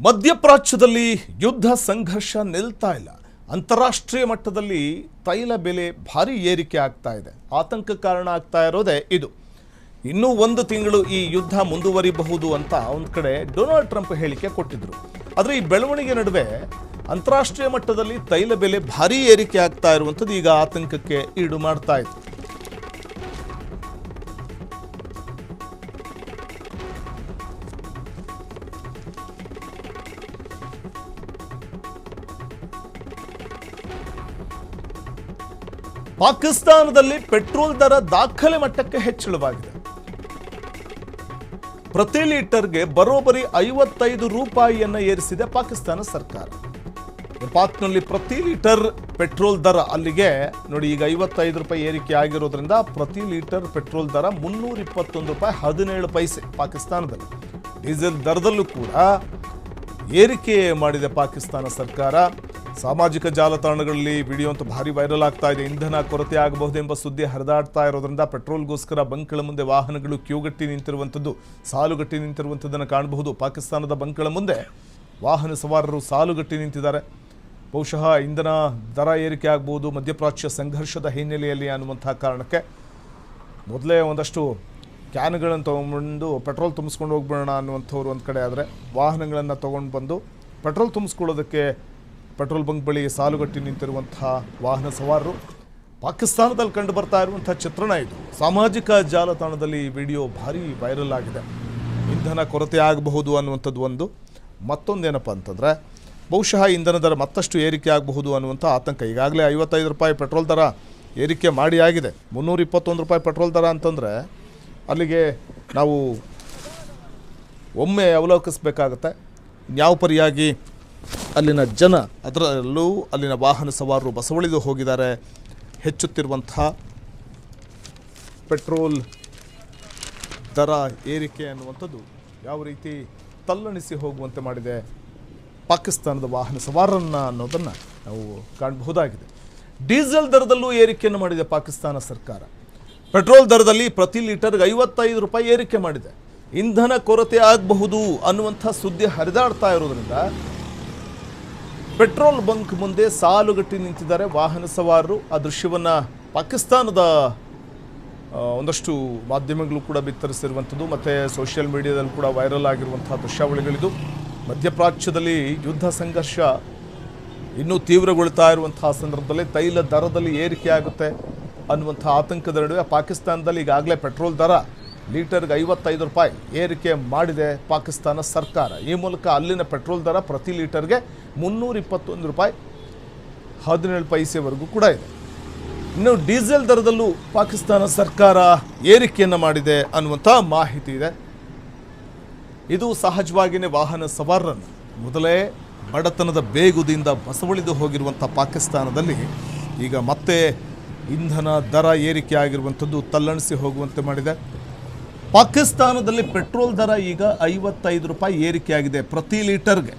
ಮಧ್ಯಪ್ರಾಚ್ಯದಲ್ಲಿ ಯುದ್ಧ ಸಂಘರ್ಷ ನಿಲ್ತಾ ಇಲ್ಲ. ಅಂತಾರಾಷ್ಟ್ರೀಯ ಮಟ್ಟದಲ್ಲಿ ತೈಲ ಬೆಲೆ ಭಾರಿ ಏರಿಕೆ ಆಗ್ತಾ ಇದೆ. ಆತಂಕ ಕಾರಣ ಆಗ್ತಾ ಇರೋದೇ ಇದು. ಇನ್ನೂ ಒಂದು ತಿಂಗಳು ಈ ಯುದ್ಧ ಮುಂದುವರಿಬಹುದು ಅಂತ ಒಂದು ಕಡೆ ಡೊನಾಲ್ಡ್ ಟ್ರಂಪ್ ಹೇಳಿಕೆ ಕೊಟ್ಟಿದ್ರು. ಆದರೆ ಈ ಬೆಳವಣಿಗೆ ನಡುವೆ ಅಂತಾರಾಷ್ಟ್ರೀಯ ಮಟ್ಟದಲ್ಲಿ ತೈಲ ಬೆಲೆ ಭಾರಿ ಏರಿಕೆ ಆಗ್ತಾ ಇರುವಂಥದ್ದು ಈಗ ಆತಂಕಕ್ಕೆ ಈಡು ಮಾಡ್ತಾ ಇದೆ. ಪಾಕಿಸ್ತಾನದಲ್ಲಿ ಪೆಟ್ರೋಲ್ ದರ ದಾಖಲೆ ಮಟ್ಟಕ್ಕೆ ಹೆಚ್ಚಳವಾಗಿದೆ. ಪ್ರತಿ ಲೀಟರ್ಗೆ ಬರೋಬ್ಬರಿ 55 ರೂಪಾಯಿಯನ್ನು ಏರಿಸಿದೆ ಪಾಕಿಸ್ತಾನ ಸರ್ಕಾರ. ಪಾಕ್ನಲ್ಲಿ ಪ್ರತಿ ಲೀಟರ್ ಪೆಟ್ರೋಲ್ ದರ ಅಲ್ಲಿಗೆ ನೋಡಿ, ಈಗ 55 ರೂಪಾಯಿ ಏರಿಕೆ ಆಗಿರೋದ್ರಿಂದ ಪ್ರತಿ ಲೀಟರ್ ಪೆಟ್ರೋಲ್ ದರ 321 ರೂಪಾಯಿ 17 ಪೈಸೆ ಪಾಕಿಸ್ತಾನದಲ್ಲಿ. ಡೀಸೆಲ್ ದರದಲ್ಲೂ ಕೂಡ ಏರಿಕೆ ಮಾಡಿದೆ ಪಾಕಿಸ್ತಾನ ಸರ್ಕಾರ. ಸಾಮಾಜಿಕ ಜಾಲತಾಣಗಳಲ್ಲಿ ವಿಡಿಯೋ ಅಂತೂ ಭಾರಿ ವೈರಲ್ ಆಗ್ತಾ ಇದೆ. ಇಂಧನ ಕೊರತೆ ಆಗಬಹುದೆಂಬ ಸುದ್ದಿ ಹರಿದಾಡ್ತಾ ಇರೋದ್ರಿಂದ ಪೆಟ್ರೋಲ್ಗೋಸ್ಕರ ಬಂಕ್ಗಳ ಮುಂದೆ ವಾಹನಗಳು ಕ್ಯೂಗಟ್ಟಿ ನಿಂತಿರುವಂಥದ್ದು, ಸಾಲುಗಟ್ಟಿ ನಿಂತಿರುವಂಥದ್ದನ್ನು ಕಾಣಬಹುದು. ಪಾಕಿಸ್ತಾನದ ಬಂಕ್ಗಳ ಮುಂದೆ ವಾಹನ ಸವಾರರು ಸಾಲುಗಟ್ಟಿ ನಿಂತಿದ್ದಾರೆ. ಬಹುಶಃ ಇಂಧನ ದರ ಏರಿಕೆ ಆಗ್ಬೋದು ಮಧ್ಯಪ್ರಾಚ್ಯ ಸಂಘರ್ಷದ ಹಿನ್ನೆಲೆಯಲ್ಲಿ ಅನ್ನುವಂಥ ಕಾರಣಕ್ಕೆ ಮೊದಲೇ ಒಂದಷ್ಟು ಕ್ಯಾನ್ಗಳನ್ನು ತೊಗೊಂಡು ಪೆಟ್ರೋಲ್ ತುಂಬಿಸ್ಕೊಂಡು ಹೋಗ್ಬಿಡೋಣ ಅನ್ನುವಂಥವ್ರು ಒಂದು ಕಡೆ ಆದರೆ, ವಾಹನಗಳನ್ನು ತೊಗೊಂಡು ಬಂದು ಪೆಟ್ರೋಲ್ ತುಂಬಿಸ್ಕೊಳ್ಳೋದಕ್ಕೆ ಪೆಟ್ರೋಲ್ ಬಂಕ್ ಬಳಿ ಸಾಲುಗಟ್ಟಿ ನಿಂತಿರುವಂಥ ವಾಹನ ಸವಾರರು ಪಾಕಿಸ್ತಾನದಲ್ಲಿ ಕಂಡು ಬರ್ತಾ ಇರುವಂಥ ಚಿತ್ರಣ ಇದು. ಸಾಮಾಜಿಕ ಜಾಲತಾಣದಲ್ಲಿ ಈ ವಿಡಿಯೋ ಭಾರಿ ವೈರಲ್ ಆಗಿದೆ. ಇಂಧನ ಕೊರತೆ ಆಗಬಹುದು ಅನ್ನುವಂಥದ್ದು ಒಂದು. ಮತ್ತೊಂದೇನಪ್ಪ ಅಂತಂದರೆ, ಬಹುಶಃ ಇಂಧನ ದರ ಮತ್ತಷ್ಟು ಏರಿಕೆ ಆಗಬಹುದು ಅನ್ನುವಂಥ ಆತಂಕ. ಈಗಾಗಲೇ 55 ರೂಪಾಯಿ ಪೆಟ್ರೋಲ್ ದರ ಏರಿಕೆ ಮಾಡಿ ಆಗಿದೆ. 321 ರೂಪಾಯಿ ಪೆಟ್ರೋಲ್ ದರ ಅಂತಂದರೆ ಅಲ್ಲಿಗೆ ನಾವು ಒಮ್ಮೆ ಅವಲೋಕಿಸಬೇಕಾಗತ್ತೆ ಯಾವ ಪರಿಯಾಗಿ ಅಲ್ಲಿನ ಜನ, ಅದರಲ್ಲೂ ಅಲ್ಲಿನ ವಾಹನ ಸವಾರರು ಬಸವಳಿದು ಹೋಗಿದ್ದಾರೆ. ಹೆಚ್ಚುತ್ತಿರುವಂಥ ಪೆಟ್ರೋಲ್ ದರ ಏರಿಕೆ ಅನ್ನುವಂಥದ್ದು ಯಾವ ರೀತಿ ತಲ್ಲಣಿಸಿ ಹೋಗುವಂತೆ ಮಾಡಿದೆ ಪಾಕಿಸ್ತಾನದ ವಾಹನ ಸವಾರರನ್ನು ಅನ್ನೋದನ್ನು ನಾವು ಕಾಣಬಹುದಾಗಿದೆ. ಡೀಸೆಲ್ ದರದಲ್ಲೂ ಏರಿಕೆಯನ್ನು ಮಾಡಿದೆ ಪಾಕಿಸ್ತಾನ ಸರ್ಕಾರ. ಪೆಟ್ರೋಲ್ ದರದಲ್ಲಿ ಪ್ರತಿ ಲೀಟರ್ಗೆ 55 ರೂಪಾಯಿ ಏರಿಕೆ ಮಾಡಿದೆ. ಇಂಧನ ಕೊರತೆ ಆಗಬಹುದು ಅನ್ನುವಂಥ ಸುದ್ದಿ ಹರಿದಾಡ್ತಾ ಇರೋದ್ರಿಂದ ಪೆಟ್ರೋಲ್ ಬಂಕ್ ಮುಂದೆ ಸಾಲುಗಟ್ಟಿ ನಿಂತಿದ್ದಾರೆ ವಾಹನ ಸವಾರರು. ಆ ದೃಶ್ಯವನ್ನು ಪಾಕಿಸ್ತಾನದ ಒಂದಷ್ಟು ಮಾಧ್ಯಮಗಳು ಕೂಡ ಬಿತ್ತರಿಸಿರುವಂಥದ್ದು ಮತ್ತು ಸೋಷಿಯಲ್ ಮೀಡಿಯಾದಲ್ಲಿ ಕೂಡ ವೈರಲ್ ಆಗಿರುವಂಥ ದೃಶ್ಯಾವಳಿಗಳಿದು. ಮಧ್ಯಪ್ರಾಚ್ಯದಲ್ಲಿ ಯುದ್ಧ ಸಂಘರ್ಷ ಇನ್ನೂ ತೀವ್ರಗೊಳ್ತಾ ಇರುವಂತಹ ಸಂದರ್ಭದಲ್ಲಿ ತೈಲ ದರದಲ್ಲಿ ಏರಿಕೆ ಆಗುತ್ತೆ ಅನ್ನುವಂಥ ಆತಂಕದ ನಡುವೆ ಪಾಕಿಸ್ತಾನದಲ್ಲಿ ಈಗಾಗಲೇ ಪೆಟ್ರೋಲ್ ದರ ಲೀಟರ್ಗೆ 55 ರೂಪಾಯಿ ಏರಿಕೆ ಮಾಡಿದೆ ಪಾಕಿಸ್ತಾನ ಸರ್ಕಾರ. ಈ ಮೂಲಕ ಅಲ್ಲಿನ ಪೆಟ್ರೋಲ್ ದರ ಪ್ರತಿ ಲೀಟರ್ಗೆ 321 ರೂಪಾಯಿ 17 ಪೈಸೆವರೆಗೂ ಕೂಡ ಇದೆ. ಇನ್ನು ಡೀಸೆಲ್ ದರದಲ್ಲೂ ಪಾಕಿಸ್ತಾನ ಸರ್ಕಾರ ಏರಿಕೆಯನ್ನು ಮಾಡಿದೆ ಅನ್ನುವಂಥ ಮಾಹಿತಿ ಇದೆ. ಇದು ಸಹಜವಾಗಿಯೇ ವಾಹನ ಸವಾರರನ್ನು ಮೊದಲೇ ಬಡತನದ ಬೇಗುದಿಂದ ಬಸವಳಿದು ಹೋಗಿರುವಂಥ ಪಾಕಿಸ್ತಾನದಲ್ಲಿ ಈಗ ಮತ್ತೆ ಇಂಧನ ದರ ಏರಿಕೆ ಆಗಿರುವಂಥದ್ದು ತಲ್ಲಣಿಸಿ ಹೋಗುವಂತೆ ಮಾಡಿದೆ. ಪಾಕಿಸ್ತಾನದಲ್ಲಿ ಪೆಟ್ರೋಲ್ ದರ ಈಗ 55 ರೂಪಾಯಿ ಏರಿಕೆಯಾಗಿದೆ ಪ್ರತಿ ಲೀಟರ್ಗೆ.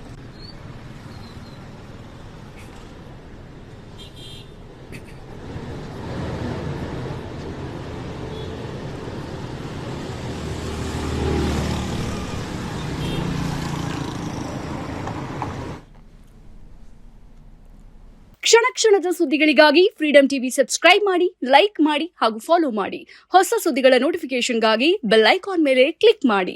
ಕ್ಷಣ ಕ್ಷಣದ ಸುದ್ದಿಗಳಿಗಾಗಿ ಫ್ರೀಡಂ ಟಿವಿ ಸಬ್ಸ್ಕ್ರೈಬ್ ಮಾಡಿ, ಲೈಕ್ ಮಾಡಿ ಹಾಗೂ ಫಾಲೋ ಮಾಡಿ. ಹೊಸ ಸುದ್ದಿಗಳ ನೋಟಿಫಿಕೇಶನ್ಗಾಗಿ ಬೆಲ್ ಐಕಾನ್ ಮೇಲೆ ಕ್ಲಿಕ್ ಮಾಡಿ.